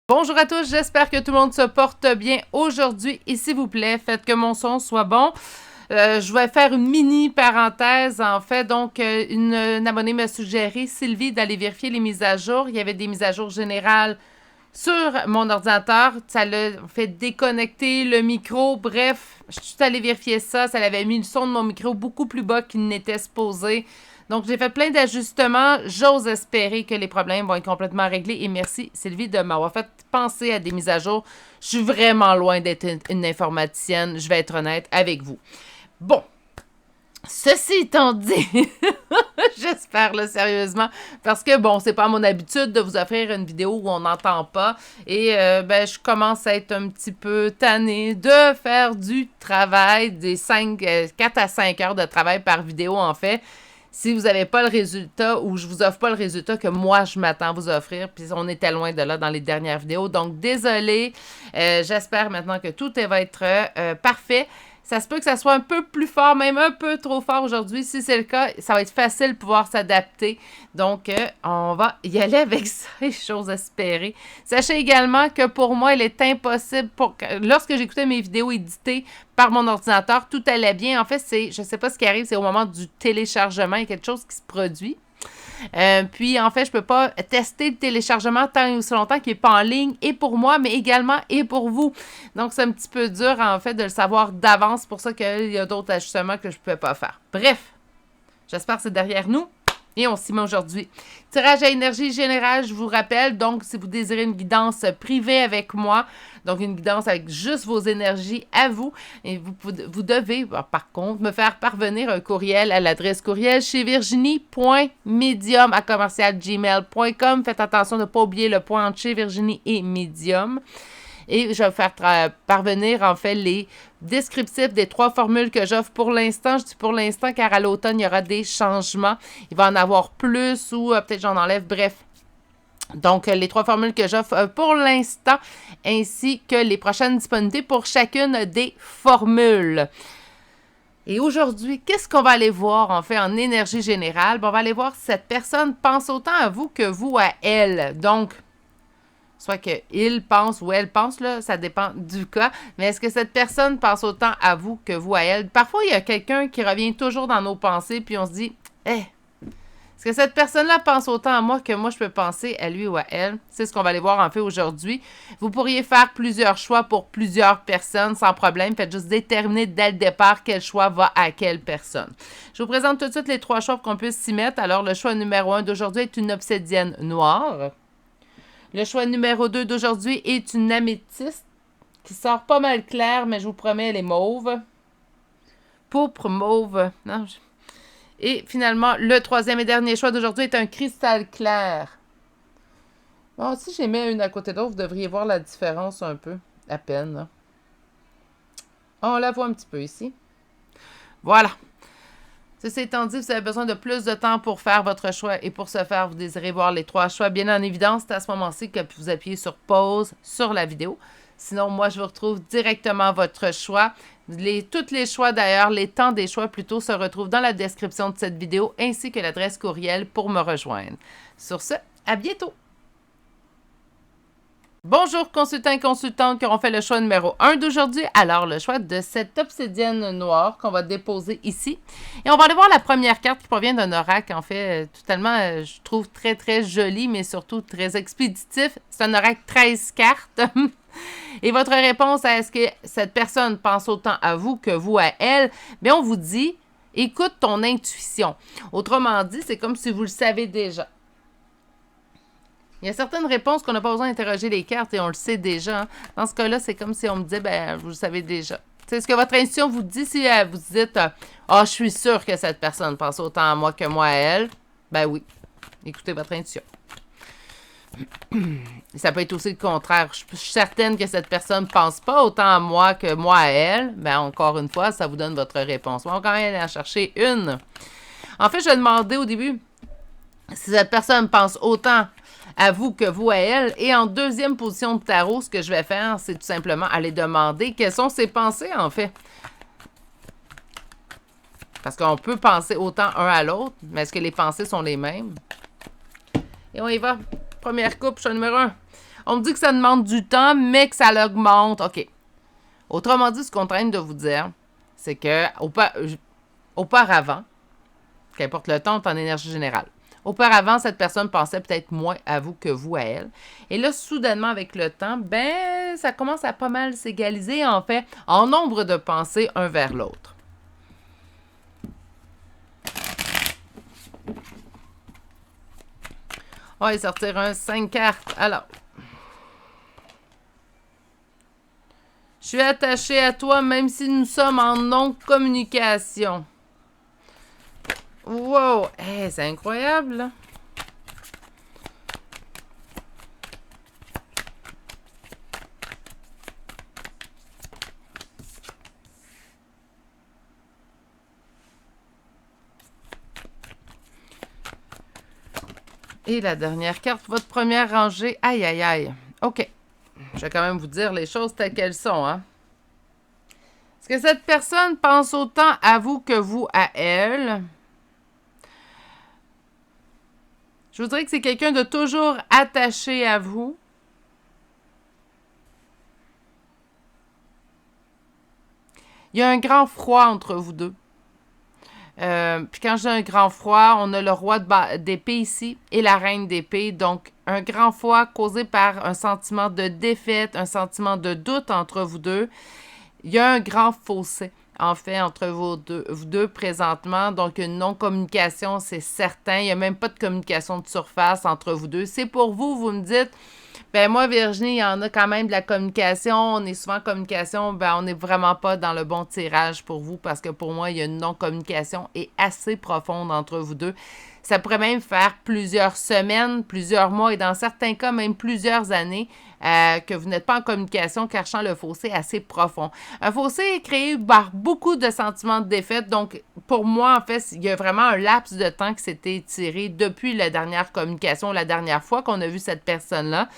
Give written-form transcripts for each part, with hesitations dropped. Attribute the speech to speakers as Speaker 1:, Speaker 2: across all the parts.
Speaker 1: Bonjour à tous, j'espère que tout le monde se porte bien aujourd'hui et s'il vous plaît, faites que mon son soit bon. Je vais faire une mini parenthèse en fait. Donc, une abonnée m'a suggéré, Sylvie, d'aller vérifier les mises à jour. Il y avait des mises à jour générales sur mon ordinateur. Ça l'a fait déconnecter le micro. Bref, je suis allée vérifier ça. Ça avait mis le son de mon micro beaucoup plus bas qu'il n'était supposé. Donc, j'ai fait plein d'ajustements. J'ose espérer que les problèmes vont être complètement réglés. Et merci, Sylvie, de m'avoir fait penser à des mises à jour. Je suis vraiment loin d'être une informaticienne. Je vais être honnête avec vous. Bon. Ceci étant dit, j'espère là sérieusement, parce que bon, c'est pas mon habitude de vous offrir une vidéo où on n'entend pas, et je commence à être un petit peu tannée de faire du travail, des 4 à 5 heures de travail par vidéo en fait, si vous n'avez pas le résultat ou je vous offre pas le résultat que moi je m'attends à vous offrir, puis on était loin de là dans les dernières vidéos, donc désolé, j'espère maintenant que tout va être parfait. Ça se peut que ça soit un peu plus fort, même un peu trop fort aujourd'hui. Si c'est le cas, ça va être facile de pouvoir s'adapter. Donc, on va y aller avec ça, chose espérée. Sachez également que pour moi, il est impossible, lorsque j'écoutais mes vidéos éditées par mon ordinateur, tout allait bien. En fait, je ne sais pas ce qui arrive, c'est au moment du téléchargement, il y a quelque chose qui se produit. Puis, en fait, je peux pas tester le téléchargement tant et aussi longtemps qu'il n'est pas en ligne, et pour moi, mais également et pour vous. Donc, c'est un petit peu dur, en fait, de le savoir d'avance. C'est pour ça qu'il y a d'autres ajustements que je ne pouvais pas faire. Bref, j'espère que c'est derrière nous. Et on s'y met aujourd'hui. Tirage à énergie générale, je vous rappelle. Donc, si vous désirez une guidance privée avec moi, donc une guidance avec juste vos énergies à vous, et vous devez, par contre, me faire parvenir un courriel à l'adresse courriel chez virginie.medium@gmail.com. Faites attention de ne pas oublier le point entre chez Virginie et Medium. Et je vais faire parvenir, en fait, les descriptifs des 3 formules que j'offre pour l'instant. Je dis pour l'instant, car à l'automne, il y aura des changements. Il va en avoir plus ou peut-être j'en enlève. Bref. Donc, les 3 formules que j'offre pour l'instant, ainsi que les prochaines disponibilités pour chacune des formules. Et aujourd'hui, qu'est-ce qu'on va aller voir, en fait, en énergie générale? Bon, on va aller voir si cette personne pense autant à vous que vous à elle. Donc, soit qu'il pense ou elle pense, là, ça dépend du cas. Mais est-ce que cette personne pense autant à vous que vous à elle? Parfois, il y a quelqu'un qui revient toujours dans nos pensées, puis on se dit, est-ce que cette personne-là pense autant à moi que moi, je peux penser à lui ou à elle? C'est ce qu'on va aller voir en fait aujourd'hui. Vous pourriez faire plusieurs choix pour plusieurs personnes sans problème. Faites juste déterminer dès le départ quel choix va à quelle personne. Je vous présente tout de suite les 3 choix pour qu'on puisse s'y mettre. Alors, le choix numéro 1 d'aujourd'hui est une obsidienne noire. Le choix numéro 2 d'aujourd'hui est une améthyste qui sort pas mal clair, mais je vous promets, elle est mauve. Pourpre mauve. Non, Et finalement, le 3e et dernier choix d'aujourd'hui est un cristal clair. Bon, si j'ai mis une à côté de l'autre, vous devriez voir la différence un peu, à peine. Là. On la voit un petit peu ici. Voilà. Ceci étant dit, vous avez besoin de plus de temps pour faire votre choix et pour ce faire, vous désirez voir les 3 choix bien en évidence. C'est à ce moment-ci que vous appuyez sur pause sur la vidéo. Sinon, moi, je vous retrouve directement votre choix. Tous les choix d'ailleurs, les temps des choix plutôt, se retrouvent dans la description de cette vidéo ainsi que l'adresse courriel pour me rejoindre. Sur ce, à bientôt! Bonjour consultants et consultantes qui auront fait le choix numéro 1 d'aujourd'hui. Alors, le choix de cette obsidienne noire qu'on va déposer ici. Et on va aller voir la première carte qui provient d'un oracle, en fait, totalement, je trouve très, très joli, mais surtout très expéditif. C'est un oracle 13 cartes. Et votre réponse à est-ce que cette personne pense autant à vous que vous à elle, bien, on vous dit, écoute ton intuition. Autrement dit, c'est comme si vous le savez déjà. Il y a certaines réponses qu'on n'a pas besoin d'interroger les cartes et on le sait déjà. Hein. Dans ce cas-là, c'est comme si on me disait, vous le savez déjà. C'est ce que votre intuition vous dit si vous dites, je suis sûre que cette personne pense autant à moi que moi à elle. Ben oui, écoutez votre intuition. Ça peut être aussi le contraire. Je suis certaine que cette personne ne pense pas autant à moi que moi à elle. Ben encore une fois, ça vous donne votre réponse. On va quand même aller en chercher une. En fait, je demandais au début si cette personne pense autant à vous que vous à elle. Et en deuxième position de tarot, ce que je vais faire, c'est tout simplement aller demander quelles sont ses pensées, en fait. Parce qu'on peut penser autant un à l'autre, mais est-ce que les pensées sont les mêmes? Et on y va. Première coupe, choix numéro 1. On me dit que ça demande du temps, mais que ça l'augmente. OK. Autrement dit, ce qu'on est en train de vous dire, c'est que auparavant, qu'importe le temps, on est en énergie générale. Auparavant, cette personne pensait peut-être moins à vous que vous à elle. Et là, soudainement, avec le temps, ben, ça commence à pas mal s'égaliser, en fait, en nombre de pensées un vers l'autre. On va sortir un 5 cartes. Alors. Je suis attachée à toi, même si nous sommes en non-communication. Wow! Hey, c'est incroyable, là. Et la dernière carte, votre première rangée. Aïe, aïe, aïe. OK. Je vais quand même vous dire les choses telles qu'elles sont, hein. Est-ce que cette personne pense autant à vous que vous à elle? Je vous dirais que c'est quelqu'un de toujours attaché à vous. Il y a un grand froid entre vous deux. Puis quand j'ai un grand froid, on a le roi d'épée ici et la reine d'épée. Donc, un grand froid causé par un sentiment de défaite, un sentiment de doute entre vous deux. Il y a un grand fossé, en fait, entre vous deux présentement. Donc, une non-communication, c'est certain. Il n'y a même pas de communication de surface entre vous deux. C'est pour vous, vous me dites... Ben moi, Virginie, il y en a quand même de la communication. On est souvent en communication. Ben, on n'est vraiment pas dans le bon tirage pour vous parce que pour moi, il y a une non-communication et assez profonde entre vous deux. Ça pourrait même faire plusieurs semaines, plusieurs mois et dans certains cas, même plusieurs années que vous n'êtes pas en communication, cachant le fossé assez profond. Un fossé est créé par beaucoup de sentiments de défaite. Donc, pour moi, en fait, il y a vraiment un laps de temps qui s'était étiré depuis la dernière communication, la dernière fois qu'on a vu cette personne-là.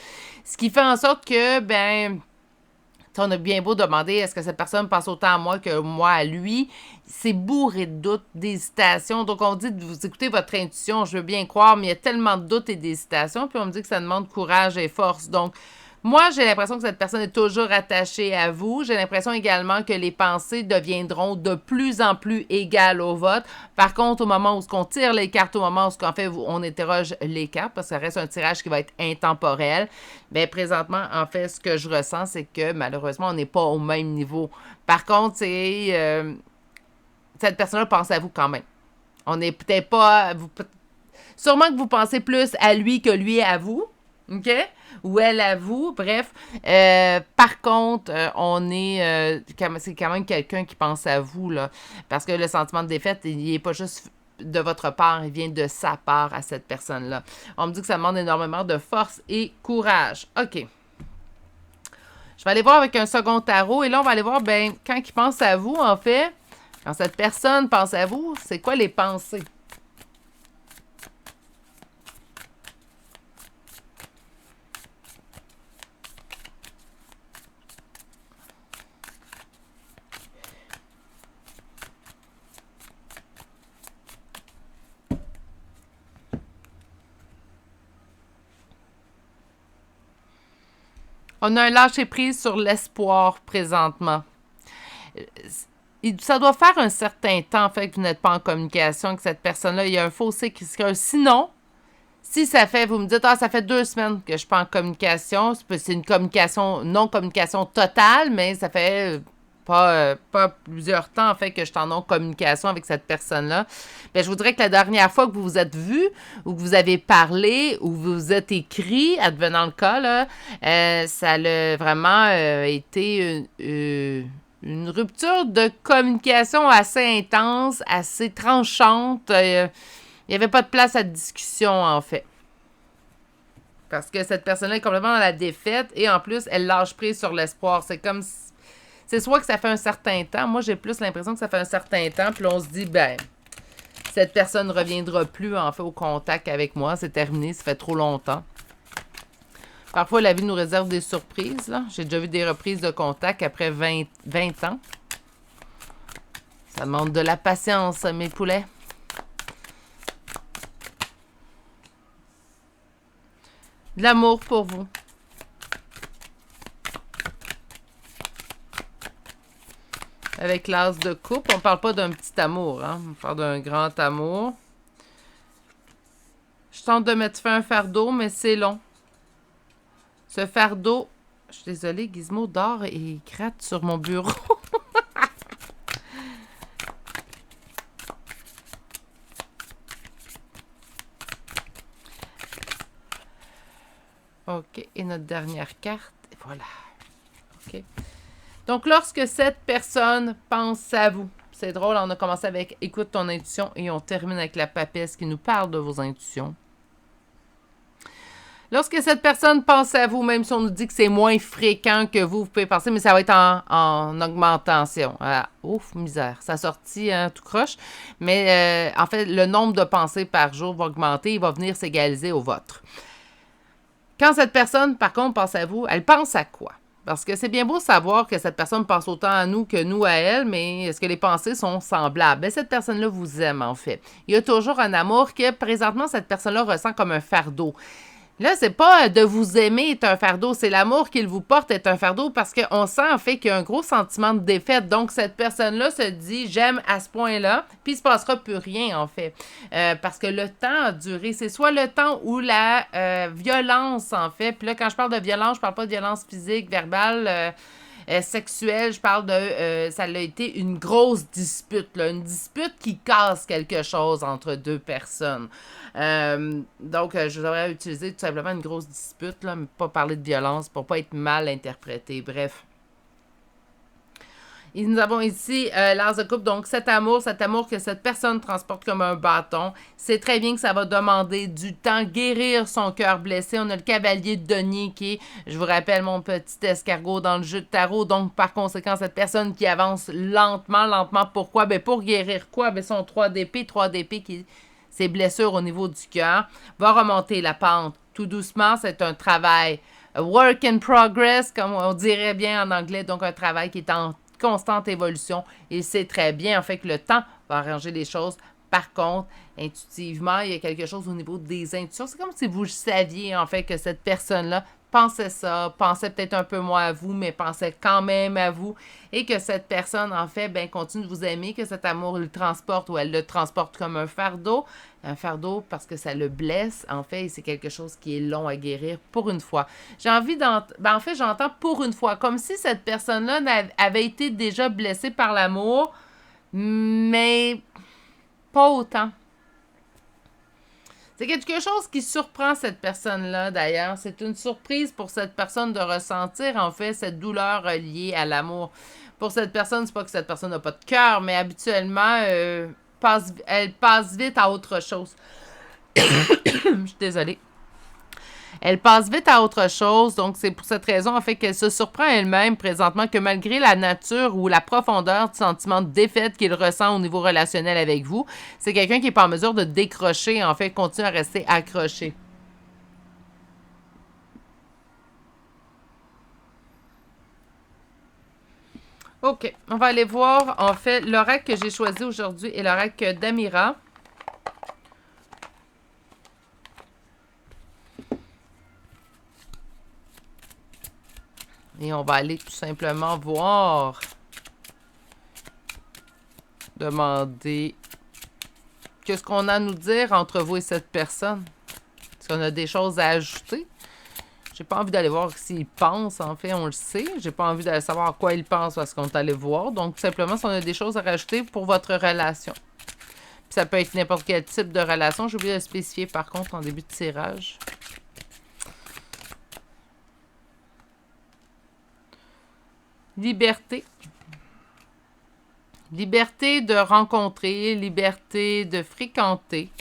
Speaker 1: Ce qui fait en sorte que, ben, on a bien beau demander est-ce que cette personne pense autant à moi que moi à lui, c'est bourré de doutes, d'hésitations. Donc, on dit de vous écouter votre intuition, je veux bien croire, mais il y a tellement de doutes et d'hésitations, puis on me dit que ça demande courage et force. Donc, moi, j'ai l'impression que cette personne est toujours attachée à vous. J'ai l'impression également que les pensées deviendront de plus en plus égales au vote. Par contre, au moment où on tire les cartes, au moment où en fait, on interroge les cartes, parce que ça reste un tirage qui va être intemporel, bien, présentement, en fait, ce que je ressens, c'est que malheureusement, on n'est pas au même niveau. Par contre, c'est... cette personne-là pense à vous quand même. On n'est peut-être pas... sûrement que vous pensez plus à lui que lui à vous. OK? Ou elle à vous, bref. Par contre, c'est quand même quelqu'un qui pense à vous, là. Parce que le sentiment de défaite, il n'est pas juste de votre part, il vient de sa part à cette personne-là. On me dit que ça demande énormément de force et courage. OK. Je vais aller voir avec un second tarot, et là, on va aller voir, ben, quand il pense à vous, en fait, quand cette personne pense à vous, c'est quoi les pensées? On a un lâcher-prise sur l'espoir présentement. Ça doit faire un certain temps, en fait, que vous n'êtes pas en communication avec cette personne-là. Il y a un fossé qui se crée. Sinon, si ça fait, vous me dites, ça fait 2 semaines que je suis pas en communication. C'est une communication, non-communication totale, mais ça fait pas plusieurs temps, en fait, que je suis en non-communication avec cette personne-là. Bien, je vous dirais que la dernière fois que vous vous êtes vus, ou que vous avez parlé, ou vous vous êtes écrit, advenant le cas, là, ça a vraiment été une rupture de communication assez intense, assez tranchante. Il n'y avait pas de place à discussion, en fait. Parce que cette personne-là est complètement dans la défaite et en plus, elle lâche prise sur l'espoir. C'est comme... C'est soit que ça fait un certain temps. Moi, j'ai plus l'impression que ça fait un certain temps. Puis là, on se dit, ben, cette personne ne reviendra plus, en fait, au contact avec moi. C'est terminé, ça fait trop longtemps. Parfois, la vie nous réserve des surprises. Là. J'ai déjà vu des reprises de contact après 20 ans. Ça demande de la patience, mes poulets. De l'amour pour vous. Avec l'as de coupe, on parle pas d'un petit amour, hein? On parle d'un grand amour. Je tente de mettre fin à un fardeau, mais c'est long. Ce fardeau... Je suis désolée, Gizmo dort et gratte sur mon bureau. OK, et notre dernière carte. Voilà. OK. Donc, lorsque cette personne pense à vous, c'est drôle, on a commencé avec « Écoute ton intuition » et on termine avec la papesse qui nous parle de vos intuitions. Lorsque cette personne pense à vous, même si on nous dit que c'est moins fréquent que vous pouvez penser, mais ça va être en augmentation. Ah, ouf, misère. Ça sortit tout croche. Mais en fait, le nombre de pensées par jour va augmenter. Il va venir s'égaliser au vôtre. Quand cette personne, par contre, pense à vous, elle pense à quoi? Parce que c'est bien beau savoir que cette personne pense autant à nous que nous à elle, mais est-ce que les pensées sont semblables? Bien, cette personne-là vous aime, en fait. Il y a toujours un amour que, présentement, cette personne-là ressent comme un fardeau. Là, c'est pas de vous aimer est un fardeau, c'est l'amour qu'il vous porte est un fardeau parce qu'on sent en fait qu'il y a un gros sentiment de défaite. Donc, cette personne-là se dit « j'aime à ce point-là », puis il se passera plus rien en fait. Parce que le temps a duré. C'est soit le temps ou la violence en fait. Puis là, quand je parle de violence, je parle pas de violence physique, verbale, sexuelle, je parle de... ça a été une grosse dispute, là, une dispute qui casse quelque chose entre deux personnes. Donc, je devrais utiliser tout simplement une grosse dispute, là, mais pas parler de violence pour pas être mal interprété. Bref. Et nous avons ici l'as de coupe, donc cet amour que cette personne transporte comme un bâton. C'est très bien que ça va demander du temps, guérir son cœur blessé. On a le cavalier de denier qui est, je vous rappelle, mon petit escargot dans le jeu de tarot. Donc, par conséquent, cette personne qui avance lentement, pourquoi? Ben, pour guérir quoi? Ben, son 3 d'épée qui ses blessures au niveau du cœur, va remonter la pente tout doucement. C'est un travail, work in progress, comme on dirait bien en anglais, donc un travail qui est en constante évolution. Et c'est très bien, en fait, que le temps va arranger les choses. Par contre, intuitivement, il y a quelque chose au niveau des intuitions. C'est comme si vous saviez, en fait, que cette personne-là pensait ça, pensait peut-être un peu moins à vous, mais pensait quand même à vous. Et que cette personne, en fait, ben, continue de vous aimer, que cet amour le transporte ou elle le transporte comme un fardeau. Un fardeau parce que ça le blesse, en fait, et c'est quelque chose qui est long à guérir pour une fois. J'ai envie en fait, j'entends pour une fois, comme si cette personne-là avait été déjà blessée par l'amour, mais pas autant. C'est quelque chose qui surprend cette personne-là, d'ailleurs. C'est une surprise pour cette personne de ressentir, en fait, cette douleur liée à l'amour. Pour cette personne, c'est pas que cette personne n'a pas de cœur, mais habituellement, elle passe vite à autre chose. Je suis désolée. Elle passe vite à autre chose, donc c'est pour cette raison, en fait, qu'elle se surprend elle-même présentement que malgré la nature ou la profondeur du sentiment de défaite qu'il ressent au niveau relationnel avec vous, c'est quelqu'un qui n'est pas en mesure de décrocher, en fait, continue à rester accroché. OK, on va aller voir, en fait, l'oracle que j'ai choisi aujourd'hui est l'oracle d'Amira. Et on va aller tout simplement voir. Demander qu'est-ce qu'on a à nous dire entre vous et cette personne. Est-ce qu'on a des choses à ajouter? J'ai pas envie d'aller voir s'il pense, en fait, on le sait. J'ai pas envie d'aller savoir à quoi il pense parce qu'on est allé voir. Donc, tout simplement, si on a des choses à rajouter pour votre relation. Puis ça peut être n'importe quel type de relation. J'ai oublié de le spécifier, par contre, en début de tirage. Liberté. Liberté de rencontrer, liberté de fréquenter.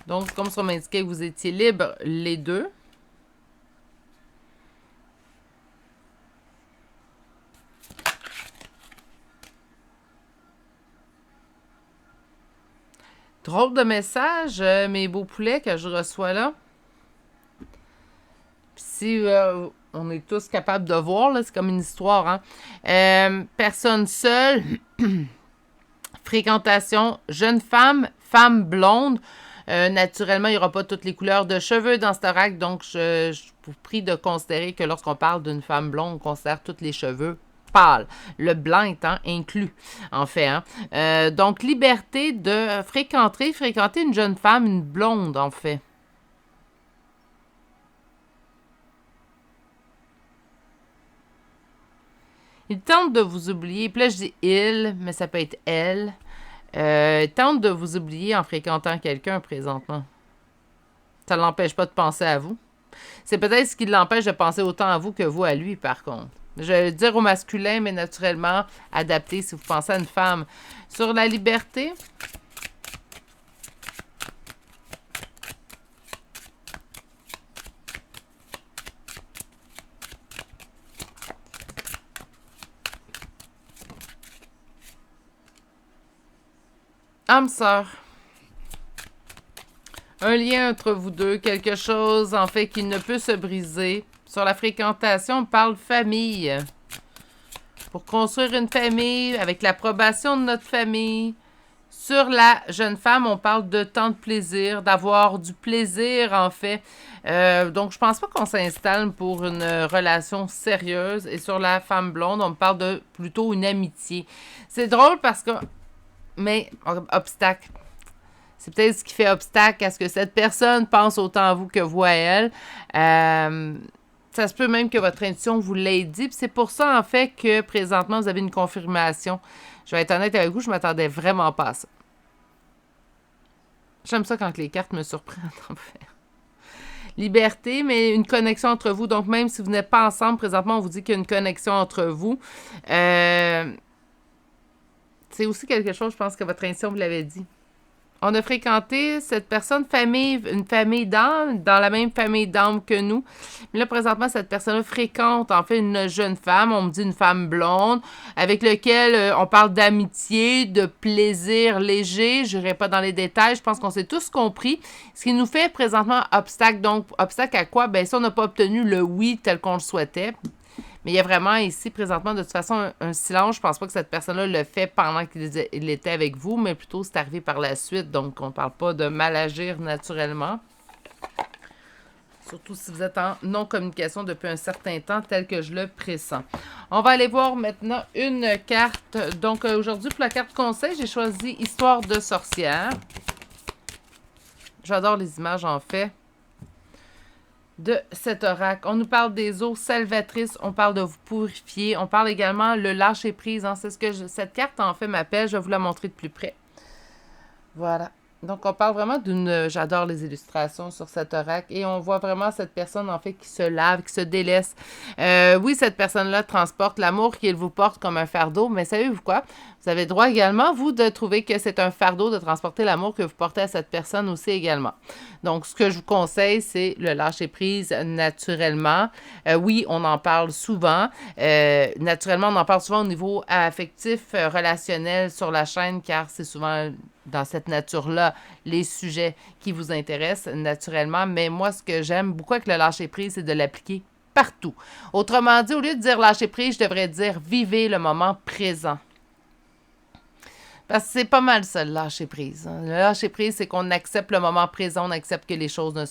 Speaker 1: Donc, comme ça m'indiquait que vous étiez libres, les deux. Drôle de message, mes beaux poulets, que je reçois là. Puis si on est tous capables de voir, là, c'est comme une histoire, hein. Personne seule, fréquentation, jeune femme, femme blonde. Naturellement, il n'y aura pas toutes les couleurs de cheveux dans cet oracle, donc je vous prie de considérer que lorsqu'on parle d'une femme blonde, on considère tous les cheveux pâle. Le blanc étant inclus, en fait. Hein. Donc, liberté de fréquenter une jeune femme, une blonde, en fait. Il tente de vous oublier. Puis là, je dis il, mais ça peut être elle. Il tente de vous oublier en fréquentant quelqu'un présentement. Ça ne l'empêche pas de penser à vous. C'est peut-être ce qui l'empêche de penser autant à vous que vous à lui, par contre. Je vais dire au masculin, mais naturellement adapté si vous pensez à une femme. Sur la liberté, âme sœur. Un lien entre vous deux, quelque chose en fait qui ne peut se briser. Sur la fréquentation, on parle famille. Pour construire une famille, avec l'approbation de notre famille. Sur la jeune femme, on parle de temps de plaisir, d'avoir du plaisir en fait. Donc, je pense pas qu'on s'installe pour une relation sérieuse. Et sur la femme blonde, on me parle de plutôt une amitié. C'est drôle parce que... Mais, obstacle. C'est peut-être ce qui fait obstacle à ce que cette personne pense autant à vous que vous à elle. Ça se peut même que votre intuition vous l'ait dit. Puis c'est pour ça, en fait, que présentement, vous avez une confirmation. Je vais être honnête avec vous, je m'attendais vraiment pas à ça. J'aime ça quand les cartes me surprennent, en fait. Liberté, mais une connexion entre vous. Donc, même si vous n'êtes pas ensemble, présentement, on vous dit qu'il y a une connexion entre vous. C'est aussi quelque chose, je pense que votre intuition vous l'avait dit. On a fréquenté cette personne, une famille d'âmes, dans la même famille d'âmes que nous. Mais là, présentement, cette personne-là fréquente, en fait, une jeune femme, on me dit une femme blonde, avec laquelle on parle d'amitié, de plaisir léger. Je n'irai pas dans les détails, je pense qu'on s'est tous compris. Ce qui nous fait présentement obstacle. Donc, obstacle à quoi? Ben, si on n'a pas obtenu le oui tel qu'on le souhaitait. Mais il y a vraiment ici, présentement, de toute façon, un silence. Je pense pas que cette personne-là le fait pendant qu'il était avec vous, mais plutôt c'est arrivé par la suite. Donc, on ne parle pas de mal agir naturellement. Surtout si vous êtes en non-communication depuis un certain temps, tel que je le pressens. On va aller voir maintenant une carte. Donc, aujourd'hui, pour la carte conseil, j'ai choisi Histoire de sorcière. J'adore les images, en fait, de cet oracle. On nous parle des eaux salvatrices, on parle de vous purifier, on parle également le lâcher-prise. Hein, c'est ce que cette carte, en fait, m'appelle. Je vais vous la montrer de plus près. Voilà. Donc, on parle vraiment d'une... J'adore les illustrations sur cet oracle. Et on voit vraiment cette personne, en fait, qui se lave, qui se délaisse. Oui, cette personne-là transporte l'amour qu'il vous porte comme un fardeau. Mais savez-vous quoi? Vous avez le droit également, vous, de trouver que c'est un fardeau de transporter l'amour que vous portez à cette personne aussi également. Donc, ce que je vous conseille, c'est le lâcher-prise naturellement. Oui, on en parle souvent. Naturellement, on en parle souvent au niveau affectif, relationnel sur la chaîne, car c'est souvent dans cette nature-là les sujets qui vous intéressent naturellement. Mais moi, ce que j'aime beaucoup avec le lâcher-prise, c'est de l'appliquer partout. Autrement dit, au lieu de dire lâcher-prise, je devrais dire vivez le moment présent. Parce que c'est pas mal ça, le lâcher-prise. Hein. Le lâcher-prise, c'est qu'on accepte le moment présent, on accepte que les choses ne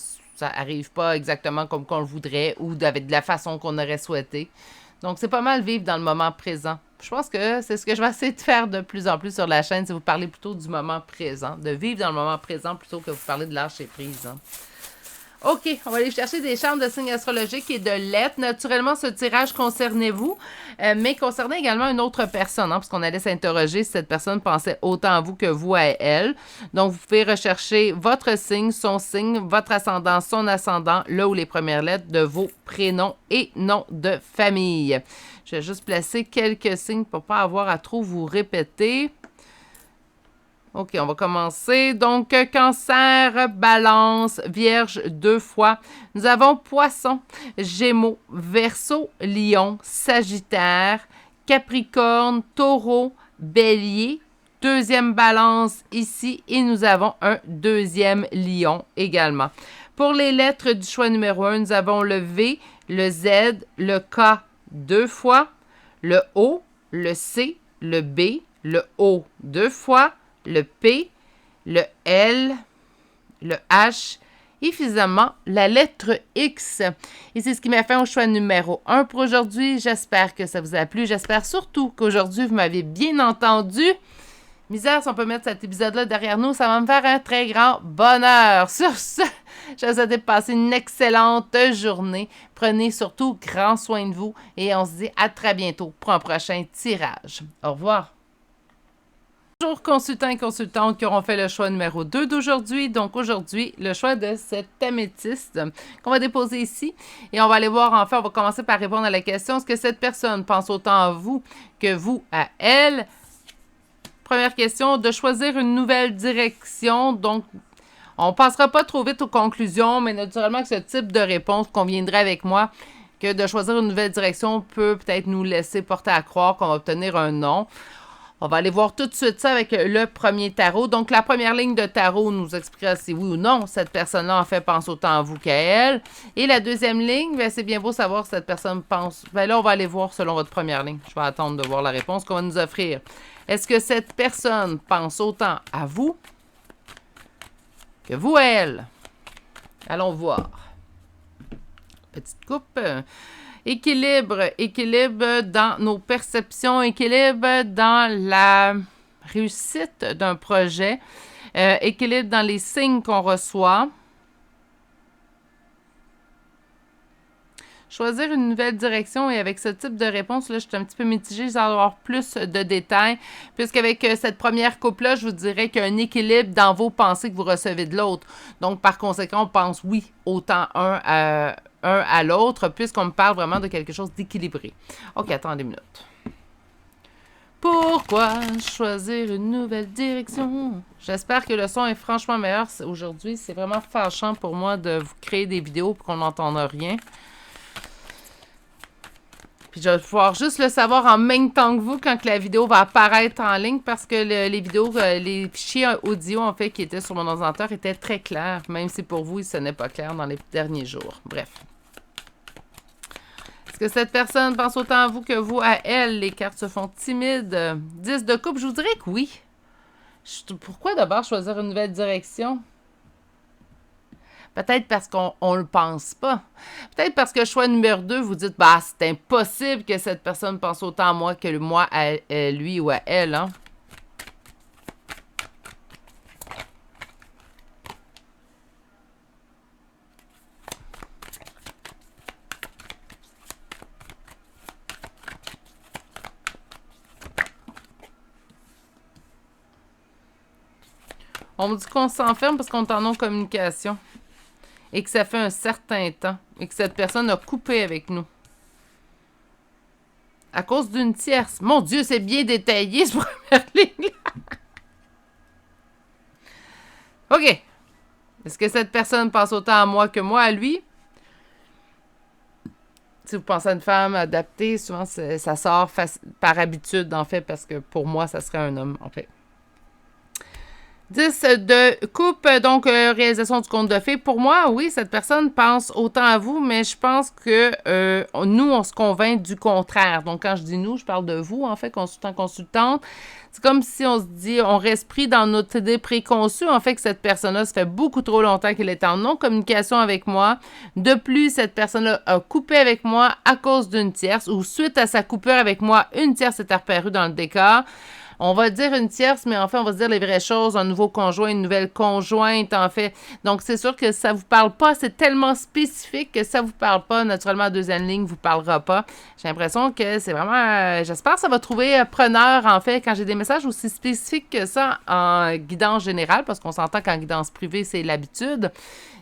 Speaker 1: arrivent pas exactement comme qu'on le voudrait ou avec de la façon qu'on aurait souhaité. Donc, c'est pas mal vivre dans le moment présent. Je pense que c'est ce que je vais essayer de faire de plus en plus sur la chaîne, c'est vous parler plutôt du moment présent, de vivre dans le moment présent plutôt que vous parler de lâcher-prise. Hein. OK, on va aller chercher des charmes de signes astrologiques et de lettres. Naturellement, ce tirage concernait vous, mais concernait également une autre personne, hein, parce qu'on allait s'interroger si cette personne pensait autant à vous que vous à elle. Donc, vous pouvez rechercher votre signe, son signe, votre ascendant, son ascendant, là où les premières lettres de vos prénoms et noms de famille. Je vais juste placer quelques signes pour ne pas avoir à trop vous répéter. OK, on va commencer. Donc, Cancer, Balance, Vierge, 2 fois. Nous avons Poisson, Gémeaux, Verseau, Lion, Sagittaire, Capricorne, Taureau, Bélier. Deuxième Balance ici. Et nous avons un deuxième Lion également. Pour les lettres du choix numéro 1, nous avons le V, le Z, le K 2 fois, le O, le C, le B, le O 2 fois, le P, le L, le H Et finalement, la lettre X. Et c'est ce qui m'a fait au choix numéro 1 pour aujourd'hui. J'espère que ça vous a plu. J'espère surtout qu'aujourd'hui, vous m'avez bien entendu. Misère, si on peut mettre cet épisode-là derrière nous, ça va me faire un très grand bonheur. Sur ce, je vous souhaite de passer une excellente journée. Prenez surtout grand soin de vous et on se dit à très bientôt pour un prochain tirage. Au revoir. Bonjour consultants et consultantes qui auront fait le choix numéro 2 d'aujourd'hui. Donc aujourd'hui, le choix de cette améthyste qu'on va déposer ici. Et on va aller voir, enfin, on va commencer par répondre à la question, est-ce que cette personne pense autant à vous que vous à elle? Première question, de choisir une nouvelle direction. Donc, on ne passera pas trop vite aux conclusions, mais naturellement que ce type de réponse conviendrait avec moi que de choisir une nouvelle direction peut peut-être nous laisser porter à croire qu'on va obtenir un non. On va aller voir tout de suite ça avec le premier tarot. Donc, la première ligne de tarot nous expliquera si oui ou non cette personne-là en fait pense autant à vous qu'à elle. Et la deuxième ligne, ben, c'est bien beau savoir si cette personne pense... Ben là, on va aller voir selon votre première ligne. Je vais attendre de voir la réponse qu'on va nous offrir. Est-ce que cette personne pense autant à vous que vous à elle? Allons voir. Petite coupe. Équilibre dans nos perceptions, équilibre dans la réussite d'un projet, équilibre dans les signes qu'on reçoit. Choisir une nouvelle direction et avec ce type de réponse, là, je suis un petit peu mitigée, je vais avoir plus de détails, puisqu'avec cette première coupe-là, je vous dirais qu'il y a un équilibre dans vos pensées que vous recevez de l'autre. Donc, par conséquent, on pense oui, autant un à l'autre, puisqu'on me parle vraiment de quelque chose d'équilibré. OK, attendez une minute. Pourquoi choisir une nouvelle direction? J'espère que le son est franchement meilleur aujourd'hui. C'est vraiment fâchant pour moi de vous créer des vidéos pour qu'on n'entende rien. Puis je vais pouvoir juste le savoir en même temps que vous quand la vidéo va apparaître en ligne parce que les vidéos, les fichiers audio en fait qui étaient sur mon ordinateur étaient très clairs, même si pour vous, ce n'est pas clair dans les derniers jours. Bref. Est-ce que cette personne pense autant à vous que vous à elle? Les cartes se font timides. 10 de coupe, je vous dirais que oui. Pourquoi d'abord choisir une nouvelle direction? Peut-être parce qu'on ne le pense pas. Peut-être parce que choix numéro 2, vous dites, bah, c'est impossible que cette personne pense autant à moi que moi à lui ou à elle. Hein? On me dit qu'on s'enferme parce qu'on est en non-communication. Et que ça fait un certain temps. Et que cette personne a coupé avec nous. À cause d'une tierce. Mon Dieu, c'est bien détaillé, cette première ligne-là. OK. Est-ce que cette personne pense autant à moi que moi à lui? Si vous pensez à une femme adaptée, souvent, ça sort par habitude, en fait, parce que pour moi, ça serait un homme, en fait. 10 de coupe, donc réalisation du conte de fées. Pour moi, oui, cette personne pense autant à vous, mais je pense que nous, on se convainc du contraire. Donc, quand je dis nous, je parle de vous, en fait, consultant, consultante. C'est comme si on se dit, on reste pris dans notre idée préconçue, en fait, que cette personne-là, ça fait beaucoup trop longtemps qu'elle est en non-communication avec moi. De plus, cette personne-là a coupé avec moi à cause d'une tierce, ou suite à sa coupure avec moi, une tierce est apparue dans le décor. On va dire une tierce, mais en fait, on va se dire les vraies choses. Un nouveau conjoint, une nouvelle conjointe, en fait. Donc, c'est sûr que ça vous parle pas. C'est tellement spécifique que ça vous parle pas. Naturellement, la deuxième ligne vous parlera pas. J'ai l'impression que c'est vraiment... j'espère que ça va trouver preneur, en fait, quand j'ai des messages aussi spécifiques que ça en guidance générale, parce qu'on s'entend qu'en guidance privée, c'est l'habitude,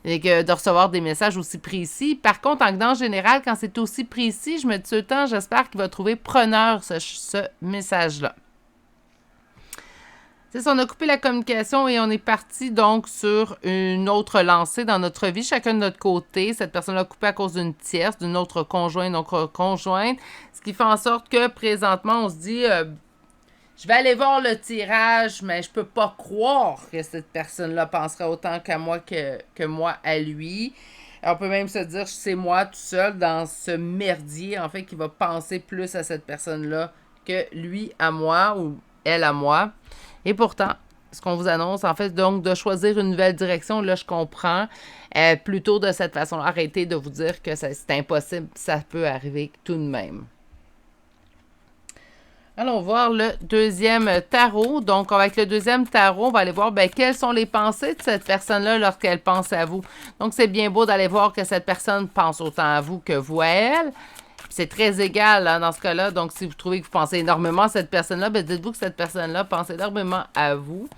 Speaker 1: et que de recevoir des messages aussi précis. Par contre, en guidance générale, quand c'est aussi précis, je me dis tout le temps, j'espère qu'il va trouver preneur ce message-là. C'est ça, on a coupé la communication et on est parti donc sur une autre lancée dans notre vie, chacun de notre côté. Cette personne-là a coupé à cause d'une tierce, d'une autre conjointe, ce qui fait en sorte que présentement, on se dit, je vais aller voir le tirage, mais je peux pas croire que cette personne-là penserait autant qu'à moi que moi à lui. On peut même se dire, c'est moi tout seul dans ce merdier, en fait, qui va penser plus à cette personne-là que lui à moi ou elle à moi. Et pourtant, ce qu'on vous annonce, en fait, donc de choisir une nouvelle direction, là, je comprends. Plutôt de cette façon-là, arrêtez de vous dire que c'est impossible, ça peut arriver tout de même. Allons voir le deuxième tarot. Donc, avec le deuxième tarot, on va aller voir quelles sont les pensées de cette personne-là lorsqu'elle pense à vous. Donc, c'est bien beau d'aller voir que cette personne pense autant à vous que vous à elle. C'est très égal hein, dans ce cas-là. Donc, si vous trouvez que vous pensez énormément à cette personne-là, dites-vous que cette personne-là pense énormément à vous.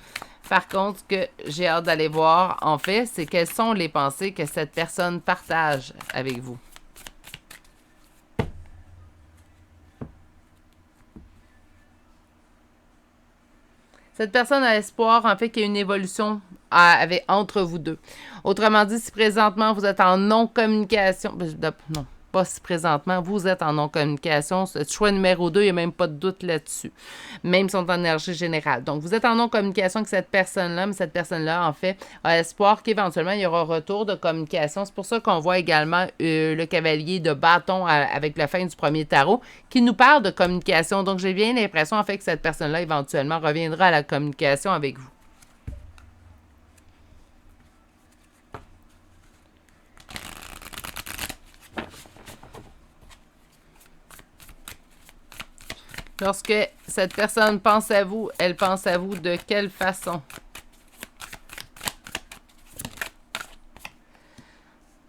Speaker 1: Par contre, ce que j'ai hâte d'aller voir, en fait, c'est quelles sont les pensées que cette personne partage avec vous. Cette personne a espoir, en fait, qu'il y ait une évolution entre vous deux. Autrement dit, si présentement vous êtes en non-communication, non, pas si présentement, vous êtes en non-communication, ce choix numéro 2, il n'y a même pas de doute là-dessus. Même si on est en énergie générale. Donc, vous êtes en non-communication avec cette personne-là, mais cette personne-là, en fait, a espoir qu'éventuellement, il y aura un retour de communication. C'est pour ça qu'on voit également le cavalier de bâton avec la fin du premier tarot qui nous parle de communication. Donc, j'ai bien l'impression, en fait, que cette personne-là, éventuellement, reviendra à la communication avec vous. Lorsque cette personne pense à vous, elle pense à vous de quelle façon?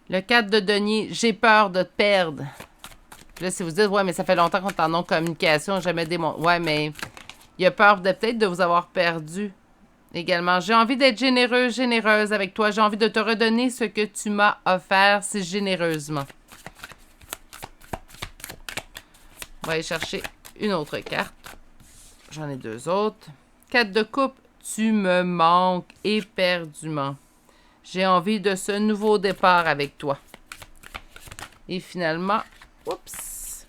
Speaker 1: Le 4 de denier, j'ai peur de te perdre. Puis là, si vous dites, ouais, mais ça fait longtemps qu'on est en non-communication, jamais démontré. Ouais, mais il a peur de peut-être de vous avoir perdu. Également, j'ai envie d'être généreuse avec toi. J'ai envie de te redonner ce que tu m'as offert si généreusement. On va aller chercher une autre carte. J'en ai deux autres. 4 de coupe, tu me manques éperdument. J'ai envie de ce nouveau départ avec toi. Et finalement, oups,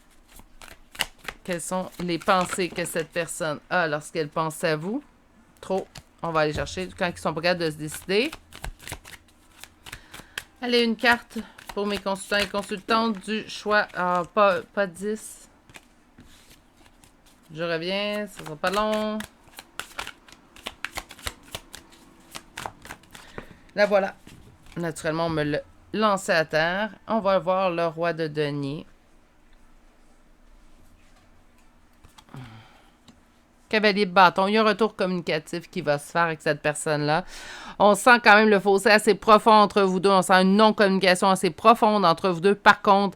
Speaker 1: quelles sont les pensées que cette personne a lorsqu'elle pense à vous? Trop. On va aller chercher quand ils sont pas capables de se décider. Allez, une carte pour mes consultants et consultantes du choix. Ah, pas 10. Je reviens, ça sera pas long. Là, voilà. Naturellement, on me l'a lancé à terre. On va voir le roi de denier. Cavalier de bâton. Il y a un retour communicatif qui va se faire avec cette personne-là. On sent quand même le fossé assez profond entre vous deux. On sent une non-communication assez profonde entre vous deux. Par contre,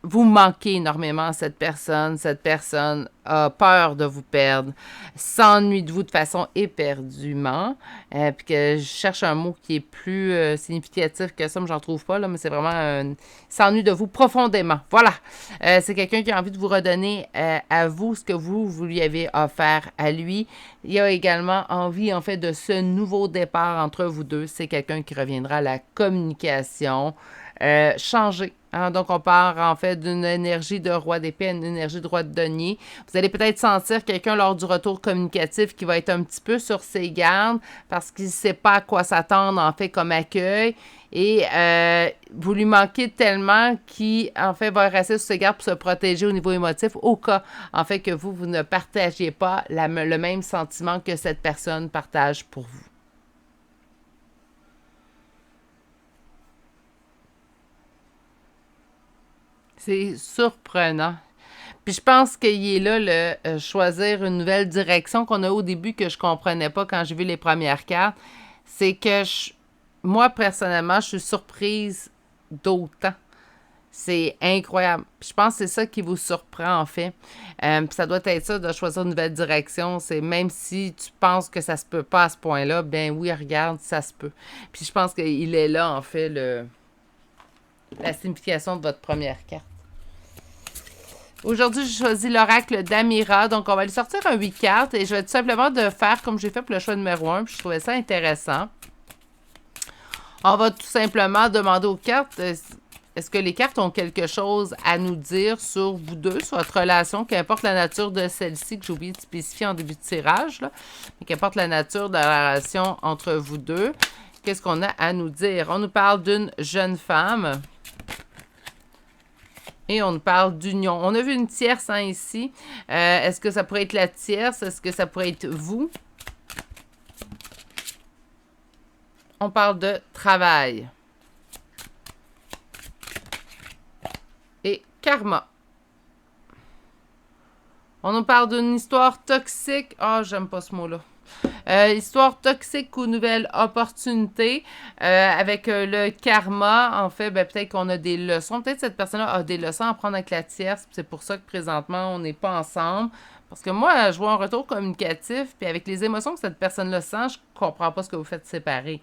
Speaker 1: vous manquez énormément à cette personne. Cette personne a peur de vous perdre, s'ennuie de vous de façon éperdument. Puis que je cherche un mot qui est plus significatif que ça, mais j'en trouve pas, là, mais c'est vraiment s'ennuie de vous profondément. Voilà. C'est quelqu'un qui a envie de vous redonner à vous ce que vous lui avez offert à lui. Il a également envie, en fait, de ce nouveau départ entre vous deux. C'est quelqu'un qui reviendra à la communication. Changer. Hein? Donc, on part en fait d'une énergie de roi d'épée à une énergie de roi de denier. Vous allez peut-être sentir quelqu'un lors du retour communicatif qui va être un petit peu sur ses gardes parce qu'il ne sait pas à quoi s'attendre en fait comme accueil. Et vous lui manquez tellement qu'il en fait va rester sur ses gardes pour se protéger au niveau émotif au cas en fait que vous ne partagiez pas le même sentiment que cette personne partage pour vous. C'est surprenant. Puis je pense qu'il est là le choisir une nouvelle direction qu'on a au début que je comprenais pas quand j'ai vu les premières cartes. C'est que moi, personnellement, je suis surprise d'autant. C'est incroyable. Puis je pense que c'est ça qui vous surprend, en fait. Puis ça doit être ça, de choisir une nouvelle direction. C'est même si tu penses que ça se peut pas à ce point-là, ben oui, regarde, ça se peut. Puis je pense qu'il est là, en fait, la signification de votre première carte. Aujourd'hui, j'ai choisi l'oracle d'Amira. Donc, on va lui sortir un 8 cartes et je vais tout simplement de faire comme j'ai fait pour le choix numéro 1. Puis, je trouvais ça intéressant. On va tout simplement demander aux cartes, est-ce que les cartes ont quelque chose à nous dire sur vous deux, sur votre relation, qu'importe la nature de celle-ci, que j'ai oublié de spécifier en début de tirage, là, mais qu'importe la nature de la relation entre vous deux, qu'est-ce qu'on a à nous dire? On nous parle d'une jeune femme. Et on nous parle d'union. On a vu une tierce ici. Est-ce que ça pourrait être la tierce? Est-ce que ça pourrait être vous? on parle de travail. Et karma. On nous parle d'une histoire toxique. Ah, j'aime pas ce mot-là. Histoire toxique ou nouvelle opportunité. Avec le karma, en fait, ben, peut-être qu'on a des leçons. Peut-être que cette personne-là a des leçons à prendre avec la tierce. C'est pour ça que présentement, on n'est pas ensemble. Parce que moi, je vois un retour communicatif, puis avec les émotions que cette personne-là sent, je comprends pas ce que vous faites séparer.